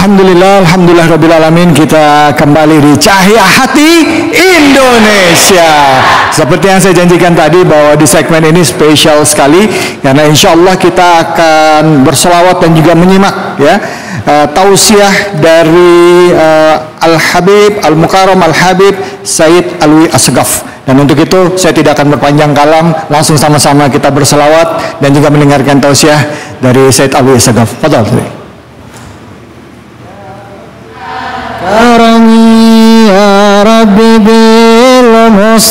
Alhamdulillah Rabbil Alamin, kita kembali di Cahaya Hati Indonesia. Seperti yang saya janjikan tadi bahwa di segmen ini spesial sekali karena insya Allah kita akan berselawat dan juga menyimak ya tausiah dari Al-Habib Al-Mukarram Al-Habib Sayyid Alwi Assegaf. Dan untuk itu saya tidak akan berpanjang kalam, langsung sama-sama kita berselawat dan juga mendengarkan tausiah dari Sayyid Alwi Assegaf. Fadhal. أرني يا ربي بالمصطفى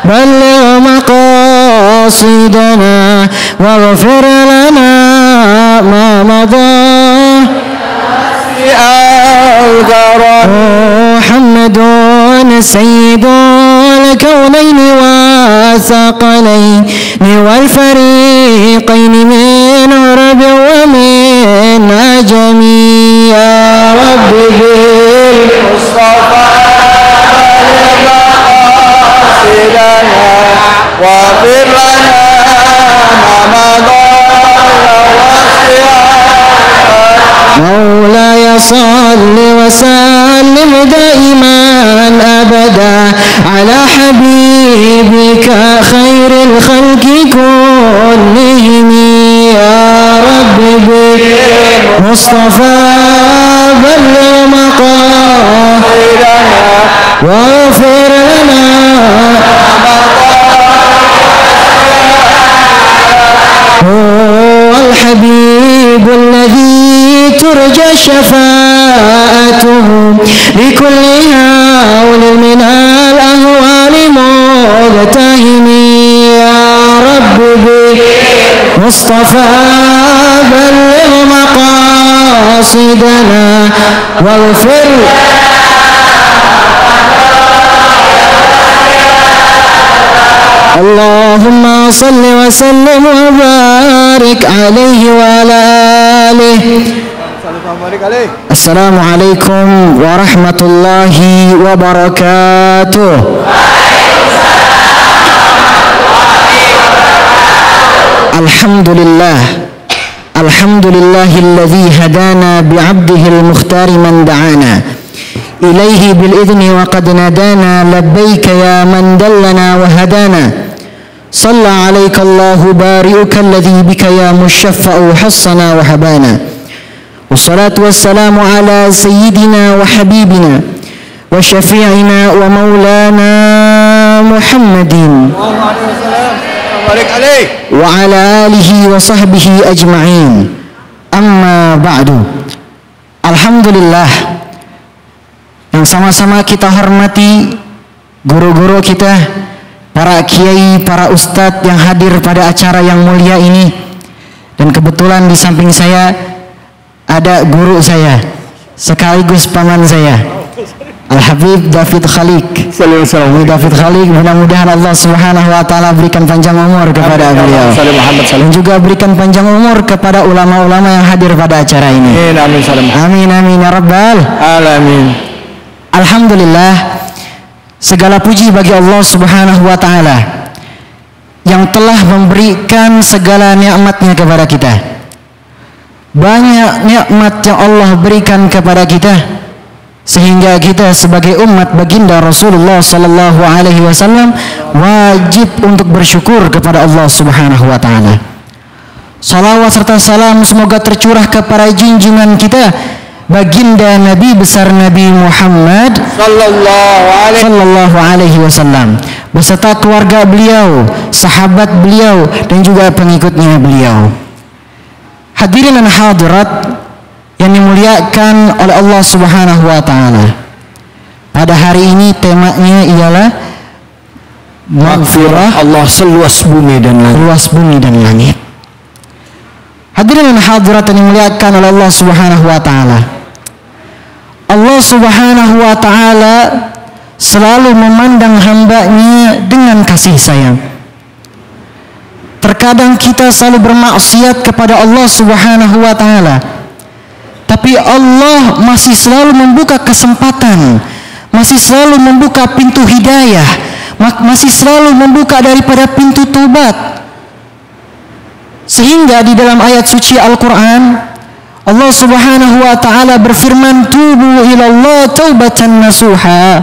بلغ مقاصدنا واغفر لنا ما مضى محمد سيد الكونين والثقلين والفريقين من عرب ومن عجم يا رب بالمصطفى مقاصدنا واغفر لنا ما مضى مولاي صل وسلم دائما ابدا على حبيبك خير الخلق كلهم يا رب بالمصطفى بلغ مقاصدنا واغفر لنا هو الحبيب الذي ترجى شفاعته لكل هول من الأهوال مغتهم يا رب بالمصطفى بلغ مقاصدنا واغفر اللهم صل وسلم وبارك عليه وعلى آله. السلام عليكم ورحمة الله وبركاته. الحمد لله الحمد لله الذي هدانا بعبده المختار من دعانا إليه بالإذن وقد نادانا لبيك يا من دلنا وهدانا صلى عليك الله بارئك الذي بك يا مشفع حصنا وحبانا والصلاة والسلام على سيدنا وحبيبنا وشفيعنا ومولانا محمد وعلى آله وصحبه أجمعين. أما بعد. Alhamdulillah, yang sama-sama kita hormati guru-guru kita, para kiai, para ustadz yang hadir pada acara yang mulia ini. Dan kebetulan di samping saya ada guru saya sekaligus paman saya, Al-Habib David Khalik. David Khalik, mudah-mudahan Allah Subhanahu wa taala berikan panjang umur kepada beliau. Dan juga berikan panjang umur kepada ulama-ulama yang hadir pada acara ini. Amin amin ya rabbal alamin. Alhamdulillah, segala puji bagi Allah Subhanahu wa taala yang telah memberikan segala nikmatnya kepada kita. Banyak nikmat yang Allah berikan kepada kita sehingga kita sebagai umat baginda Rasulullah sallallahu alaihi wasallam wajib untuk bersyukur kepada Allah Subhanahu wa taala. Salawat serta salam semoga tercurah kepada junjungan kita baginda Nabi besar Nabi Muhammad sallallahu alaihi wasallam beserta keluarga beliau, sahabat beliau dan juga pengikutnya beliau. Hadirin dan hadirat yang dimuliakan oleh Allah Subhanahu wa taala. Pada hari ini temanya ialah maghfirah Allah seluas bumi dan langit. Luas bumi dan langit. Hadirin dan hadirat yang dimuliakan oleh Allah Subhanahu wa taala. Allah Subhanahu wa taala selalu memandang hamba-Nya dengan kasih sayang. Terkadang kita selalu bermaksiat kepada Allah Subhanahu wa taala. Tapi Allah masih selalu membuka kesempatan, masih selalu membuka pintu hidayah, masih selalu membuka daripada pintu taubat. Sehingga di dalam ayat suci Al-Quran Allah Subhanahu wa taala berfirman, "Tubu ilallah taubatan nasuha."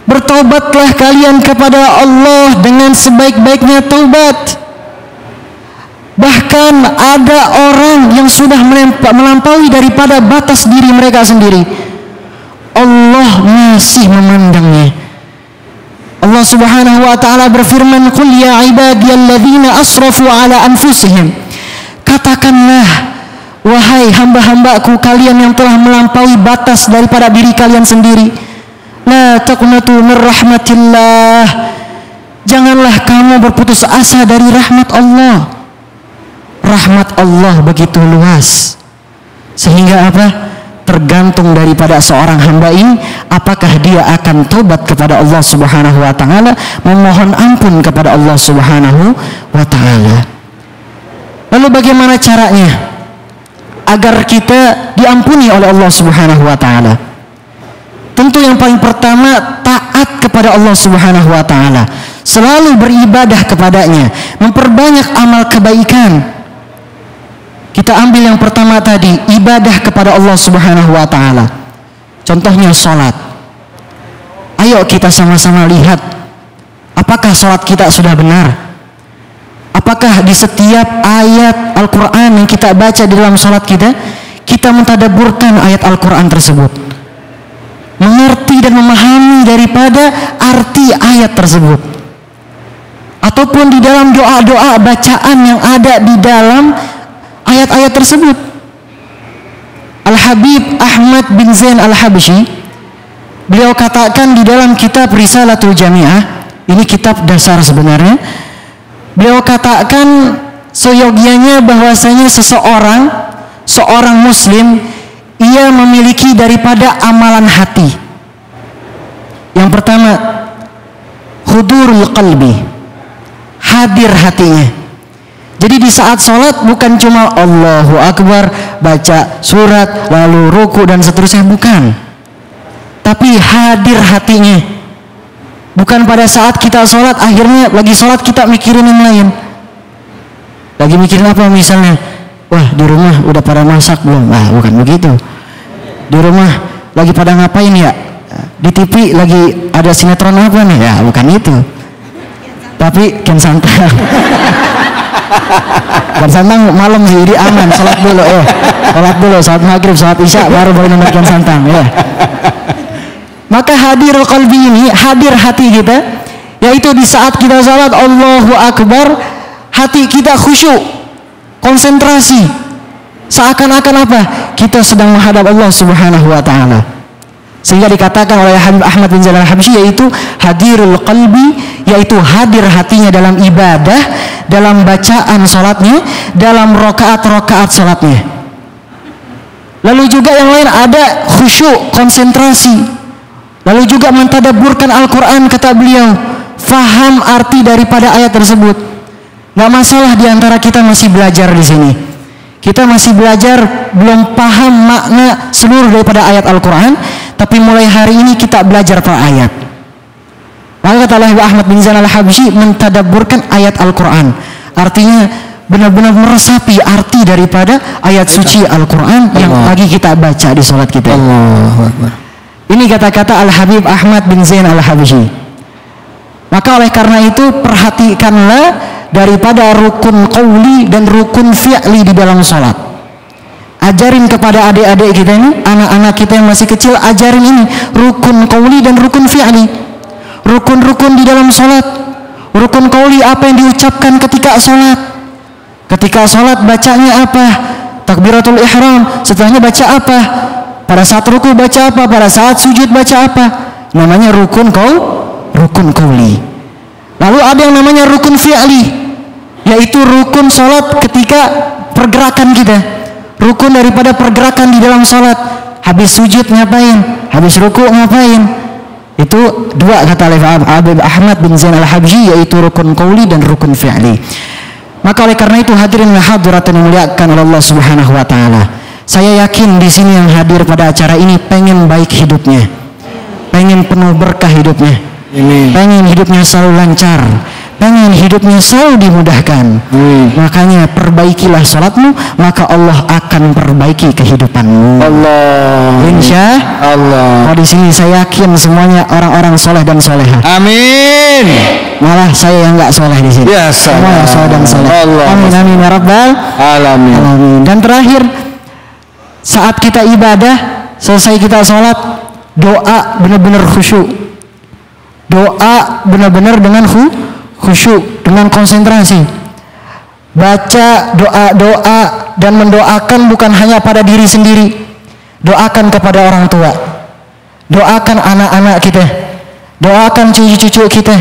Bertaubatlah kalian kepada Allah dengan sebaik-baiknya taubat. Bahkan ada orang yang sudah melampaui daripada batas diri mereka sendiri, Allah masih memandangnya. Allah Subhanahu wa taala berfirman, "Qul ya ibadiyalladzina asrafu ala anfusihim." Katakanlah, wahai hamba-hambaku kalian yang telah melampaui batas daripada diri kalian sendiri, la taqnatu mir rahmatillah. Janganlah kamu berputus asa dari rahmat Allah. Rahmat Allah begitu luas, sehingga apa? Tergantung daripada seorang hamba ini, apakah dia akan tobat kepada Allah Subhanahu wa taala, memohon ampun kepada Allah Subhanahu wa taala. Lalu bagaimana caranya agar kita diampuni oleh Allah Subhanahu wa taala? Tentu yang paling pertama, taat kepada Allah Subhanahu wa taala, selalu beribadah kepadanya, memperbanyak amal kebaikan. Kita ambil yang pertama tadi, ibadah kepada Allah Subhanahu wa taala. Contohnya salat. Ayo kita sama-sama lihat, apakah salat kita sudah benar? Apakah di setiap ayat Al-Qur'an yang kita baca di dalam salat kita mentadabburkan ayat Al-Qur'an tersebut, mengerti dan memahami daripada arti ayat tersebut, ataupun di dalam doa-doa bacaan yang ada di dalam ayat-ayat tersebut. Al-Habib Ahmad bin Zain Al-Habsyi, beliau katakan di dalam kitab Risalatul Jami'ah, ini kitab dasar sebenarnya, beliau katakan seyogianya bahwasanya seorang muslim, ia memiliki daripada amalan hati. Yang pertama, hudurul qalbi, hadir hatinya. Jadi di saat sholat bukan cuma Allahu Akbar, baca surat, lalu ruku dan seterusnya, bukan. Tapi hadir hatinya. Bukan pada saat kita sholat, akhirnya lagi sholat kita mikirin yang lain. Lagi mikirin apa misalnya? Wah, di rumah udah pada masak belum? Wah, bukan begitu. Di rumah lagi pada ngapain ya? Di TV lagi ada sinetron apa nih? Ya, bukan itu. Tapi Kian Santang. Kian Santang malam sih, jadi aman, sholat dulu sholat maghrib, sholat isya, baru boleh nonton Kian Santang ya. Maka hadir qalbi ini, hadir hati kita, yaitu di saat kita sholat Allahu Akbar, hati kita khusyuk, konsentrasi, seakan-akan apa? Kita sedang menghadap Allah Subhanahu wa taala. Sehingga dikatakan oleh Habib Ahmad bin Zain Al-Habsyi, yaitu hadirul qalbi, yaitu hadir hatinya dalam ibadah, dalam bacaan sholatnya, dalam rokaat-rokaat sholatnya. Lalu juga yang lain ada khusyuk, konsentrasi. Lalu juga mentadabburkan Al-Quran, kata beliau, faham arti daripada ayat tersebut. Gak masalah diantara kita masih belajar di sini. Kita masih belajar, belum paham makna seluruh daripada ayat Al-Quran, tapi mulai hari ini kita belajar per ayat. Maka kata Habib Ahmad bin Zain Al-Habsyi, mentadabburkan ayat Al-Quran, artinya benar-benar meresapi arti daripada ayat suci Al-Quran yang lagi kita baca di sholat kita. Allahu Akbar. Ini kata-kata Al-Habib Ahmad bin Zain Al-Habsyi. Maka oleh karena itu perhatikanlah daripada rukun qauli dan rukun fi'li di dalam sholat. Ajarin kepada adik-adik kita ini, anak-anak kita yang masih kecil, ajarin ini rukun qauli dan rukun fi'li. Rukun-rukun di dalam sholat. Rukun qauli, apa yang diucapkan ketika sholat. Ketika sholat bacanya apa? Takbiratul ihram. Setelahnya baca apa? Pada saat ruku baca apa? Pada saat sujud baca apa? Namanya rukun qauli. Lalu ada yang namanya rukun fi'li, yaitu rukun sholat ketika pergerakan kita. Rukun daripada pergerakan di dalam sholat. Habis sujud ngapain? Habis ruku ngapain? Itu dua kata Habib Ahmad bin Zain Al-Habsyi, yaitu rukun qauli dan rukun fi'li. Maka oleh karena itu hadirin wa hadirat yang dimuliakan oleh Allah Subhanahu wa taala, saya yakin di sini yang hadir pada acara ini pengen baik hidupnya, pengen penuh berkah hidupnya, pengen hidupnya selalu lancar, pengen hidupnya selalu dimudahkan. Makanya perbaikilah sholatmu, maka Allah akan perbaiki kehidupanmu. Allah. Insya Allah. Oh, di sini saya yakin semuanya orang-orang soleh dan soleha. Amin. Malah saya yang nggak soleh di sini. Ya, semua yang soleh dan soleh. Allah. Amin amin ya rabbal alamin. alamin. Dan terakhir, saat kita ibadah, selesai kita sholat, doa benar-benar khusyuk. Doa benar-benar dengan khusyuk, dengan konsentrasi. Baca doa-doa dan mendoakan bukan hanya pada diri sendiri. Doakan kepada orang tua. Doakan anak-anak kita. Doakan cucu-cucu kita.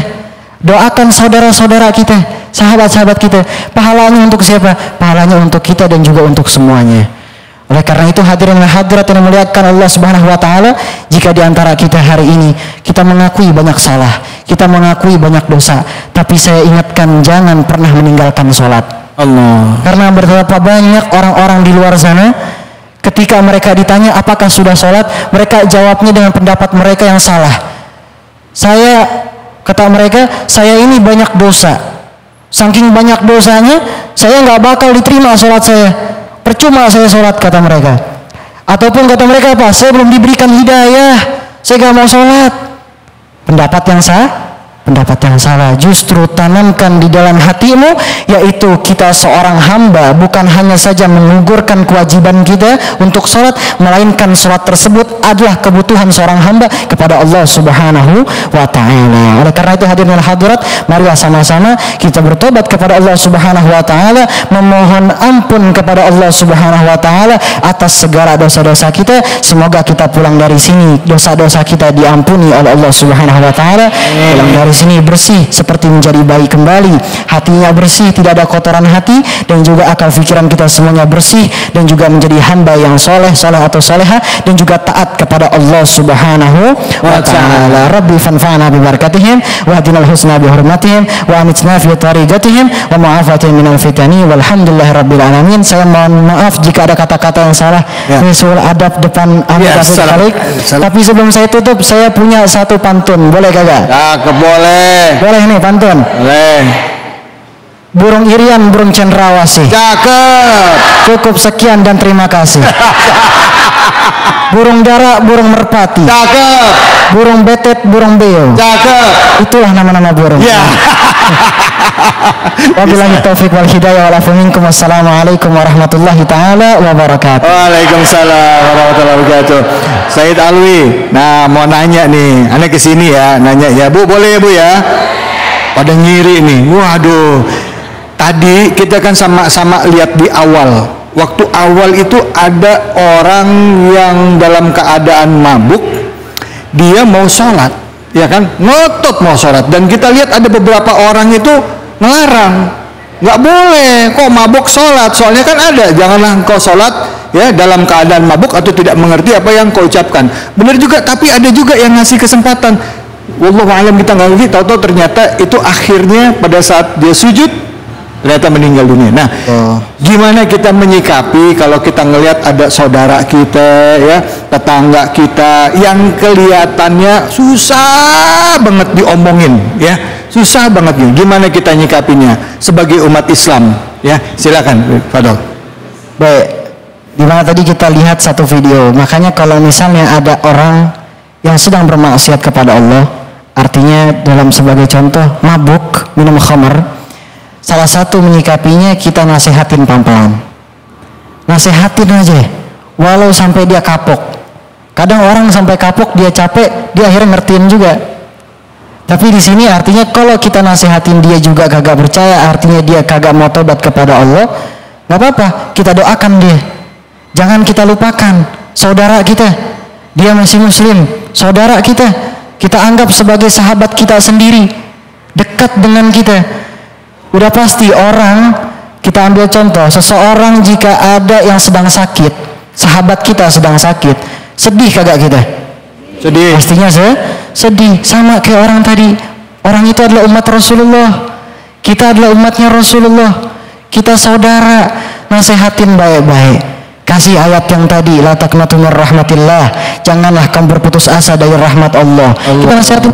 Doakan saudara-saudara kita, sahabat-sahabat kita. Pahalanya untuk siapa? Pahalanya untuk kita dan juga untuk semuanya. Oleh karena itu hadirin dan hadirat yang memuliakan Allah Subhanahu wa taala, jika di antara kita hari ini kita mengakui banyak salah, kita mengakui banyak dosa, tapi saya ingatkan jangan pernah meninggalkan sholat. Allah. Karena betapa banyak orang-orang di luar sana ketika mereka ditanya apakah sudah sholat, mereka jawabnya dengan pendapat mereka yang salah. Kata mereka, saya ini banyak dosa. Saking banyak dosanya, saya nggak bakal diterima sholat saya. Percuma saya sholat, kata mereka. Ataupun kata mereka apa? Saya belum diberikan hidayah, saya gak mau sholat. Pendapat yang salah. Justru tanamkan di dalam hatimu, yaitu kita seorang hamba bukan hanya saja mengugurkan kewajiban kita untuk sholat, melainkan sholat tersebut adalah kebutuhan seorang hamba kepada Allah Subhanahu wa ta'ala. Oleh karena itu hadirin dan hadirat, marilah sama-sama kita bertobat kepada Allah Subhanahu wa ta'ala, memohon ampun kepada Allah Subhanahu wa ta'ala atas segala dosa-dosa kita. Semoga kita pulang dari sini dosa-dosa kita diampuni oleh Allah Subhanahu wa ta'ala. Pulang dari sini bersih seperti menjadi bayi kembali, hatinya bersih, tidak ada kotoran hati, dan juga akal pikiran kita semuanya bersih, dan juga menjadi hamba yang soleh atau soleha, dan juga taat kepada Allah Subhanahu wa ta'ala. Rabbi fanfa'na bi barakatihim wa hadinal husna bi hurmatihim wa amitna fi tariqatihim wa ma'afatihim minal fitani walhamdulillahi rabbil alamin. Saya mohon maaf jika ada kata-kata yang salah. Ini soal adab depan Khalid. Tapi sebelum saya tutup, saya punya satu pantun, boleh kagak? Boleh nih pantun. Boleh. Burung irian, burung cendrawasih. Cakep. Cukup sekian dan terima kasih. Burung dara, burung merpati. Cakep. Burung betet, burung beo. Cakep. Itulah nama-nama burung. Ya. Wabillahi taufiq wal hidayah wal afu minkum. Wassalamualaikum warahmatullahi taala wabarakatuh. Waalaikumsalam warahmatullahi wabarakatuh. Said Alwi. Nah, mau nanya nih. Anda kesini ya, nanya ya. Bu, boleh ya Bu ya? Pada ngiri nih. Waduh. Tadi kita kan sama-sama lihat di awal. Waktu awal itu ada orang yang dalam keadaan mabuk. Dia mau sholat, ya kan? Ngotot mau sholat. Dan kita lihat ada beberapa orang itu melarang, nggak boleh kok mabuk sholat. Soalnya kan ada, janganlah engkau sholat ya dalam keadaan mabuk atau tidak mengerti apa yang kau ucapkan. Benar juga, tapi ada juga yang ngasih kesempatan. Wallahu a'lam, kita nggak ngerti. Tahu-tahu ternyata itu akhirnya pada saat dia sujud ternyata meninggal dunia. Nah, gimana kita menyikapi kalau kita ngelihat ada saudara kita ya, tetangga kita yang kelihatannya susah banget diomongin ya, susah banget. Gimana kita nyikapinya sebagai umat Islam ya? Silakan Fadol. Baik, dimana tadi kita lihat satu video. Makanya kalau misalnya ada orang yang sedang bermaksiat kepada Allah, artinya dalam sebagai contoh mabuk, minum khamar, salah satu menyikapinya kita nasihatin pelan-pelan. Nasihatin aja, walau sampai dia kapok. Kadang orang sampai kapok, dia capek, dia akhirnya ngertiin juga. Tapi di sini artinya kalau kita nasihatin dia juga kagak percaya, artinya dia kagak mau tobat kepada Allah, nggak apa-apa, kita doakan dia. Jangan kita lupakan saudara kita, dia masih muslim, saudara kita anggap sebagai sahabat kita sendiri, dekat dengan kita. Udah pasti orang, kita ambil contoh, seseorang jika ada yang sedang sakit, sahabat kita sedang sakit, sedih kagak kita? Sedih. Pastinya sedih. Sama kayak orang tadi. Orang itu adalah umat Rasulullah. Kita adalah umatnya Rasulullah. Kita saudara. Nasihatin baik-baik. Kasih ayat yang tadi, la taqnatu mir rahmatillah. Janganlah kamu berputus asa dari rahmat Allah. Kita nasihatin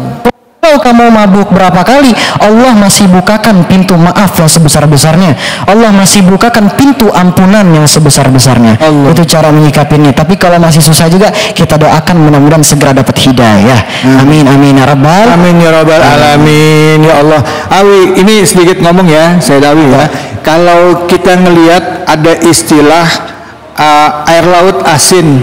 Kalau kamu mabuk berapa kali, Allah masih bukakan pintu maaf yang sebesar-besarnya. Allah masih bukakan pintu ampunan yang sebesar-besarnya. Itu cara menyikapinya. Tapi kalau masih susah juga, kita doakan mudah-mudahan segera dapat hidayah. Amin amin ya rabbal. Amin ya rabbal alamin ya Allah. Awi, ini sedikit ngomong ya, saya Awi ya. Kalau kita ngelihat ada istilah air laut asin,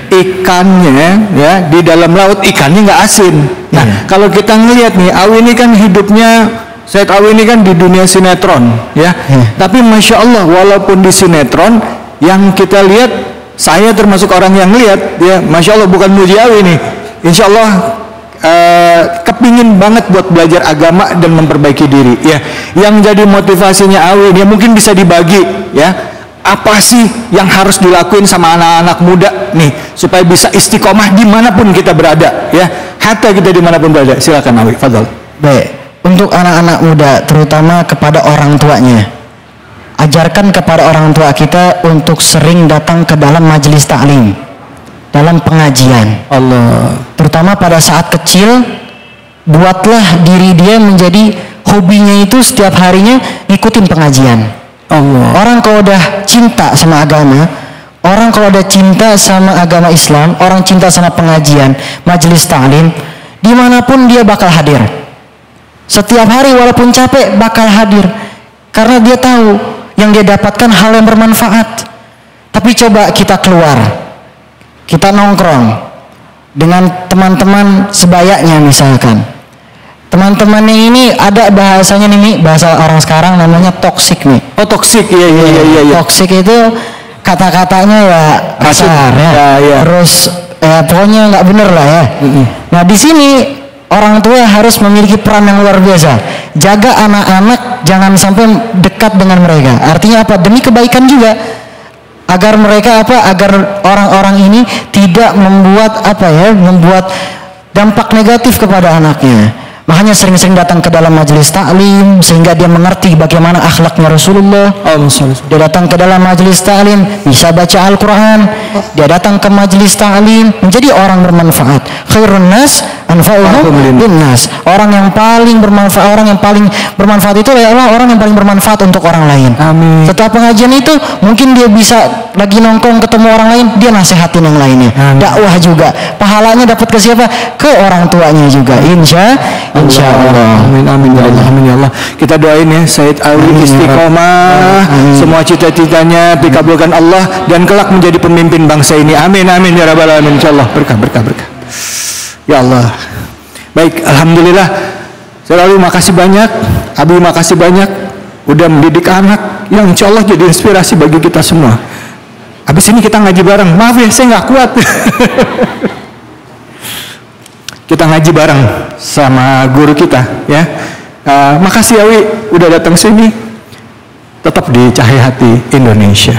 ikannya ya di dalam laut ikannya nggak asin. Nah, kalau kita ngelihat nih, Awi ini kan hidupnya, Said Awi ini kan di dunia sinetron ya. Tapi masya Allah, walaupun di sinetron yang kita lihat, saya termasuk orang yang lihat ya, masya Allah, bukan muji Awi nih. Insya Allah kepingin banget buat belajar agama dan memperbaiki diri ya. Yang jadi motivasinya Awi dia mungkin bisa dibagi ya. Apa sih yang harus dilakuin sama anak-anak muda nih supaya bisa istiqomah dimanapun kita berada ya, hatta kita dimanapun berada. Silakan Awi, fadhal. Baik, untuk anak-anak muda terutama kepada orang tuanya, ajarkan kepada orang tua kita untuk sering datang ke dalam majelis taklim, dalam pengajian. Allah. Terutama pada saat kecil, buatlah diri dia menjadi hobinya itu setiap harinya ngikutin pengajian. Allah. Orang kalau udah cinta sama agama, orang kalau udah cinta sama agama Islam, orang cinta sama pengajian, majelis taklim, dimanapun dia bakal hadir. Setiap hari walaupun capek bakal hadir, karena dia tahu yang dia dapatkan hal yang bermanfaat. Tapi coba kita keluar, kita nongkrong dengan teman-teman sebayanya misalkan. Teman-temannya ini ada bahasanya nih, bahasa orang sekarang namanya toksik nih. Oh toksik, iya. Toksik itu kata-katanya ya kasar ya. Terus pokoknya nggak bener lah ya. Nah di sini orang tua harus memiliki peran yang luar biasa. Jaga anak-anak jangan sampai dekat dengan mereka. Artinya apa? Demi kebaikan juga. Agar mereka agar orang-orang ini tidak membuat membuat dampak negatif kepada anaknya. Makanya sering-sering datang ke dalam majelis taklim sehingga dia mengerti bagaimana akhlaknya Rasulullah. Dia datang ke dalam majelis taklim bisa baca Al-Quran. Dia datang ke majelis taklim menjadi orang bermanfaat. Khairun nas anfa'uhum linnas. Orang yang paling bermanfaat itu adalah orang yang paling bermanfaat untuk orang lain. Amin. Setelah pengajian itu mungkin dia bisa lagi nongkrong ketemu orang lain, dia nasihatin yang lainnya. Dakwah juga. Pahalanya dapat ke siapa? Ke orang tuanya juga. Insya Allah. Amin amin ya Allah. Amin ya Allah. Kita doain ya Said Awi istiqomah, semua cita-citanya dikabulkan Allah dan kelak menjadi pemimpin bangsa ini. Amin amin ya rabbal alamin. Insyaallah berkah. Ya Allah. Baik, alhamdulillah. Said Awi makasih banyak. Abi makasih banyak udah mendidik anak yang insyaallah jadi inspirasi bagi kita semua. Habis ini kita ngaji bareng. Maaf ya saya nggak kuat. Kita ngaji bareng sama guru kita ya. Makasih Awi udah datang sini. Tetap di Cahaya Hati Indonesia.